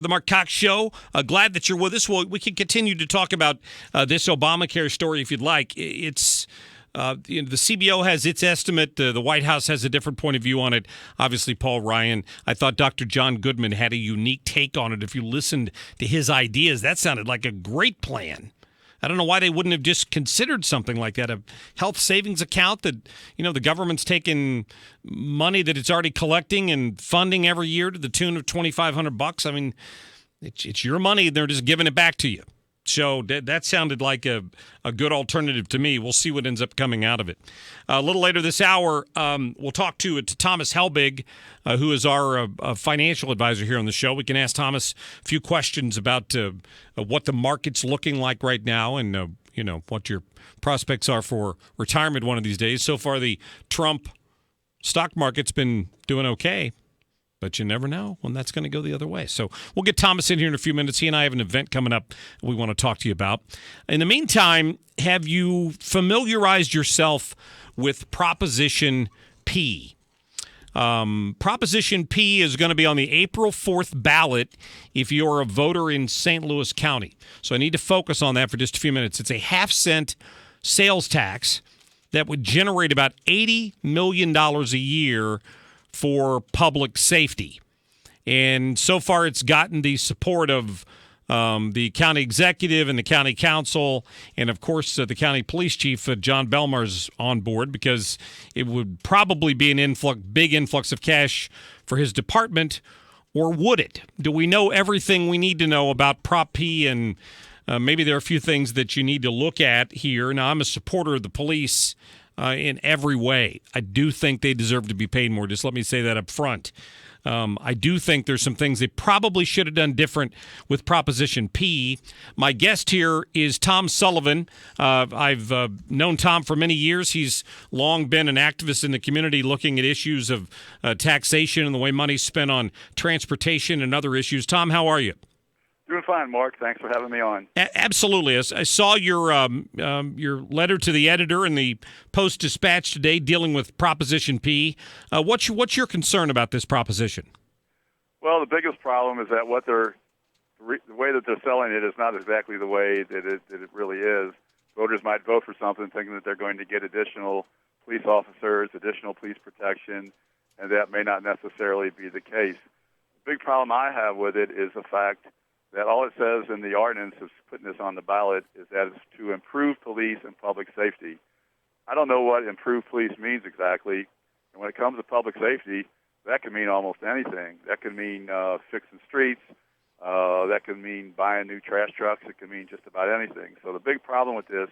The Mark Cox Show. Glad that you're with us. Well, we can continue to talk about this Obamacare story if you'd like. It's the CBO has its estimate. The White House has a different point of view on it. Obviously, Paul Ryan. I thought Dr. John Goodman had a unique take on it. If you listened to his ideas, that sounded like a great plan. I don't know why they wouldn't have just considered something like that, a health savings account that, the government's taking money that it's already collecting and funding every year to the tune of $2,500. I mean, it's your money. They're just giving it back to you. So that sounded like a good alternative to me. We'll see what ends up coming out of it. A little later this hour, we'll talk to Thomas Helbig, who is our financial advisor here on the show. We can ask Thomas a few questions about what the market's looking like right now and, what your prospects are for retirement one of these days. So far, the Trump stock market's been doing okay. But you never know when that's going to go the other way. So we'll get Thomas in here in a few minutes. He and I have an event coming up we want to talk to you about. In the meantime, have you familiarized yourself with Proposition P? Proposition P is going to be on the April 4th ballot if you're a voter in St. Louis County. So I need to focus on that for just a few minutes. It's a half-cent sales tax that would generate about $80 million a year for public safety. And so far it's gotten the support of the county executive and the county council, and of course the county police chief, John Belmar's on board because it would probably be an big influx of cash for his department, or would it? Do we know everything we need to know about Prop P? And maybe there are a few things that you need to look at here. Now, I'm a supporter of the police in every way. I do think they deserve to be paid more. Just let me say that up front. I do think there's some things they probably should have done different with Proposition P. My guest here is Tom Sullivan. I've known Tom for many years. He's long been an activist in the community looking at issues of taxation and the way money's spent on transportation and other issues. Tom, how are you? Doing fine, Mark. Thanks for having me on. Absolutely. I saw your letter to the editor in the Post-Dispatch today dealing with Proposition P. What's your concern about this proposition? Well, the biggest problem is that the way that they're selling it is not exactly the way that it really is. Voters might vote for something thinking that they're going to get additional police officers, additional police protection, and that may not necessarily be the case. The big problem I have with it is the fact that all it says in the ordinance of putting this on the ballot is that it's to improve police and public safety. I don't know what improve police means exactly. And when it comes to public safety, that can mean almost anything. That can mean fixing streets. That can mean buying new trash trucks. It can mean just about anything. So the big problem with this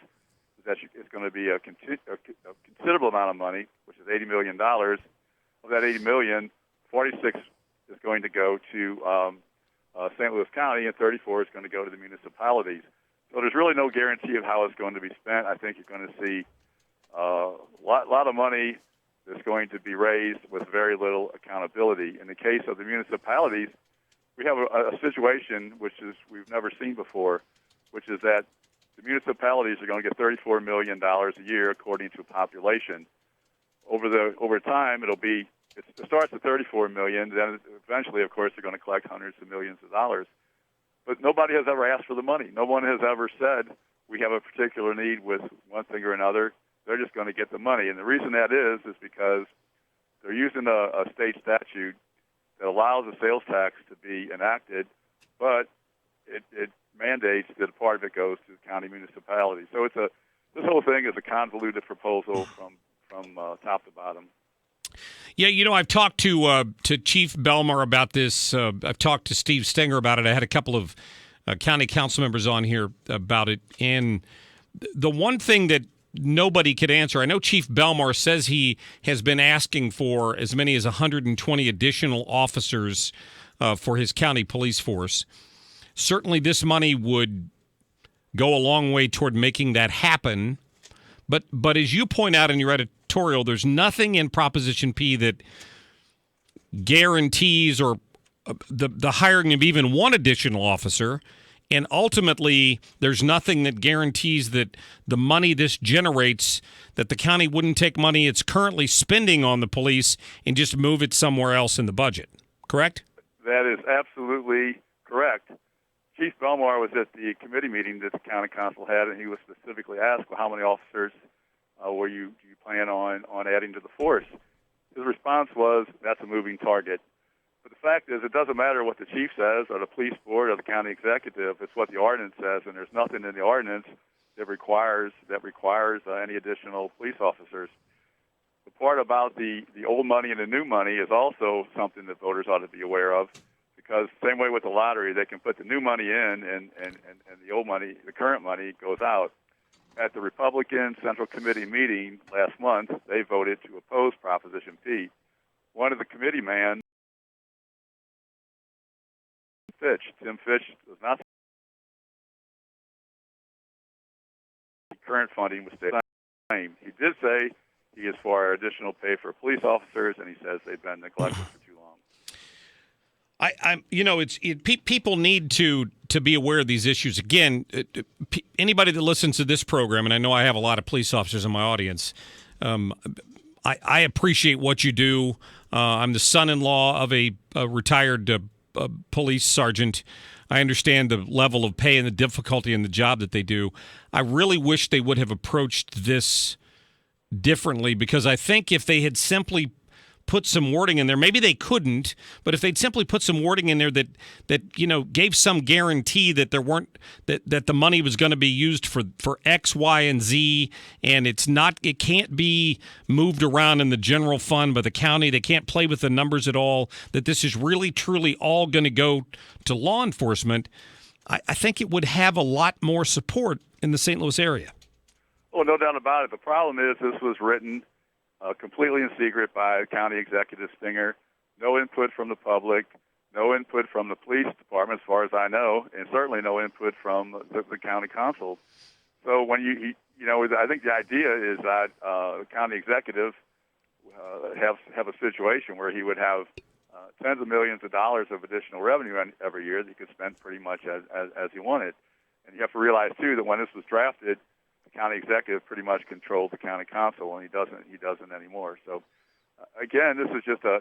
is that it's going to be a considerable amount of money, which is $80 million. Of that $80 million, 46 is going to go to St. Louis County, and 34 is going to go to the municipalities. So there's really no guarantee of how it's going to be spent. I think you're going to see a lot of money that's going to be raised with very little accountability. In the case of the municipalities, we have a situation we've never seen before, which is that the municipalities are going to get $34 million a year according to population. Over time, it starts at $34 million. Then eventually, of course, they're going to collect hundreds of millions of dollars. But nobody has ever asked for the money. No one has ever said we have a particular need with one thing or another. They're just going to get the money. And the reason that is because they're using a state statute that allows a sales tax to be enacted, but it mandates that a part of it goes to the county municipality. So this whole thing is a convoluted proposal from top to bottom. Yeah, I've talked to Chief Belmar about this. I've talked to Steve Stenger about it. I had a couple of county council members on here about it. And the one thing that nobody could answer, I know Chief Belmar says he has been asking for as many as 120 additional officers for his county police force. Certainly this money would go a long way toward making that happen. But as you point out in your editorial, there's nothing in Proposition P that guarantees or the hiring of even one additional officer. And ultimately, there's nothing that guarantees that the money this generates, that the county wouldn't take money it's currently spending on the police and just move it somewhere else in the budget. Correct? That is absolutely correct. Belmar was at the committee meeting that the county council had, and he was specifically asked, well, how many officers do you plan on adding to the force? His response was, that's a moving target. But the fact is, it doesn't matter what the chief says or the police board or the county executive. It's what the ordinance says, and there's nothing in the ordinance that requires any additional police officers. The part about the old money and the new money is also something that voters ought to be aware of, because same way with the lottery, they can put the new money in and the old money, the current money, goes out. At the Republican Central Committee meeting last month, they voted to oppose Proposition P. One of the committee men, Tim Fitch, was not. Current funding was the same. He did say he is for additional pay for police officers, and he says they've been neglected for too long. People need to be aware of these issues. Again, anybody that listens to this program, and I know I have a lot of police officers in my audience, I appreciate what you do. I'm the son-in-law of a retired police sergeant. I understand the level of pay and the difficulty in the job that they do. I really wish they would have approached this differently, because I think if they had simply put some wording in there, maybe they couldn't, but if they'd simply put some wording in there that gave some guarantee that there weren't that the money was going to be used for X, Y, and Z, and it can't be moved around in the general fund by the county. They can't play with the numbers at all, that this is really truly all going to go to law enforcement. I think it would have a lot more support in the St. Louis area. Oh, no doubt about it. The problem is this was written completely in secret by County Executive Stinger. No input from the public, no input from the police department, as far as I know, and certainly no input from the county council. So when I think the idea is that the county executive have a situation where he would have tens of millions of dollars of additional revenue every year that he could spend pretty much as he wanted. And you have to realize too that when this was drafted, the county executive pretty much controlled the county council, and he doesn't anymore. So again, this is just a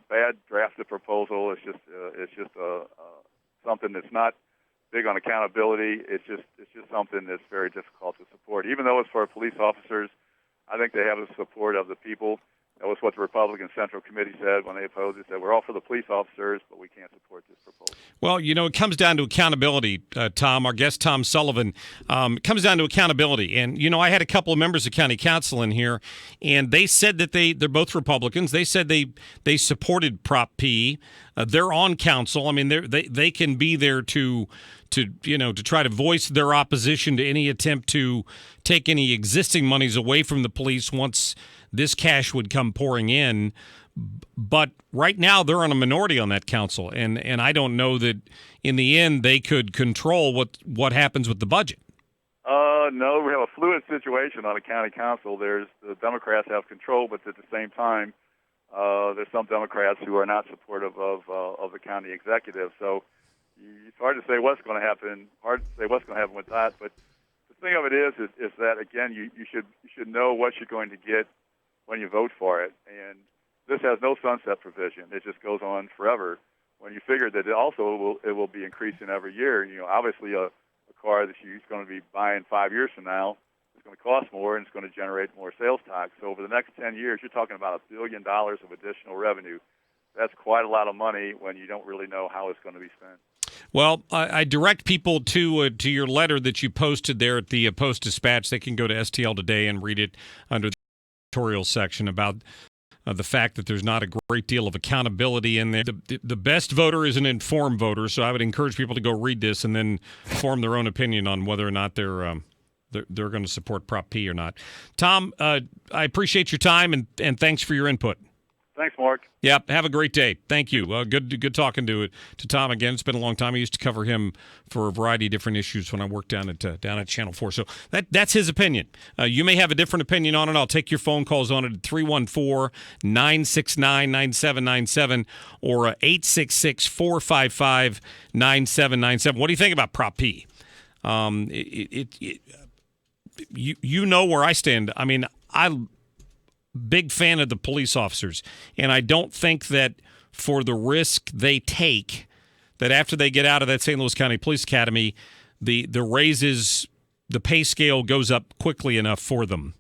bad drafted proposal. It's just something that's not big on accountability. It's just something that's very difficult to support. Even though it's for police officers, I think they have the support of the people. That was what the Republican Central Committee said when they opposed it. Said we're all for the police officers, but we can't support this proposal. Well, it comes down to accountability, Tom. Our guest, Tom Sullivan, it comes down to accountability. And, I had a couple of members of county council in here, and they said that they're both Republicans. They said they supported Prop P. They're on council. I mean, they can be there to try to voice their opposition to any attempt to take any existing monies away from the police once this cash would come pouring in. But right now they're on a minority on that council, and I don't know that in the end they could control what happens with the budget. No, we have a fluid situation on a county council. The Democrats have control, but at the same time, there's some Democrats who are not supportive of the county executive. So it's hard to say what's going to happen. Hard to say what's going to happen with that. But the thing of it is that again, you should know what you're going to get when you vote for it. And this has no sunset provision. It just goes on forever. When you figure that it will be increasing every year, obviously a car that you're going to be buying 5 years from now is going to cost more, and it's going to generate more sales tax. So over the next 10 years, you're talking about $1 billion of additional revenue. That's quite a lot of money when you don't really know how it's going to be spent. Well, I direct people to your letter that you posted there at the Post-Dispatch. They can go to STL Today and read it under the editorial section about the fact that there's not a great deal of accountability in there. The best voter is an informed voter, so I would encourage people to go read this and then form their own opinion on whether or not they're going to support Prop P or not. Tom, I appreciate your time, and thanks for your input. Thanks, Mark. Yeah, have a great day. Thank you. Good talking to Tom again. It's been a long time. I used to cover him for a variety of different issues when I worked down at Channel 4. So that's his opinion. You may have a different opinion on it. I'll take your phone calls on it at 314-969-9797 or 866-455-9797. What do you think about Prop P? You know where I stand. I mean, big fan of the police officers, and I don't think that for the risk they take that after they get out of that St. Louis County Police Academy, the raises, the pay scale goes up quickly enough for them,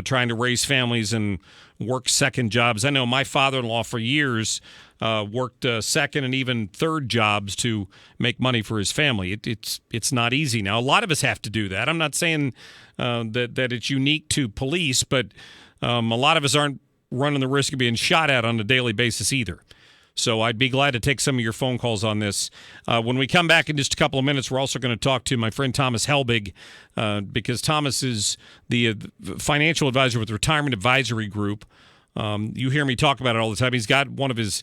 trying to raise families and work second jobs. I know my father-in-law for years worked second and even third jobs to make money for his family. It's not easy. Now, a lot of us have to do that. I'm not saying that it's unique to police, but a lot of us aren't running the risk of being shot at on a daily basis either. So I'd be glad to take some of your phone calls on this. When we come back in just a couple of minutes, we're also going to talk to my friend Thomas Helbig, because Thomas is the financial advisor with Retirement Advisory Group. You hear me talk about it all the time. He's got one of his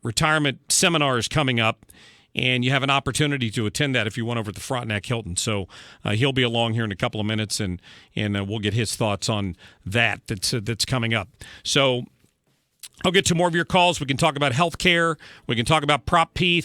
retirement seminars coming up, and you have an opportunity to attend that if you want over at the Frontenac Hilton. So he'll be along here in a couple of minutes, and we'll get his thoughts on that's coming up. So I'll get to more of your calls. We can talk about health care. We can talk about Prop P.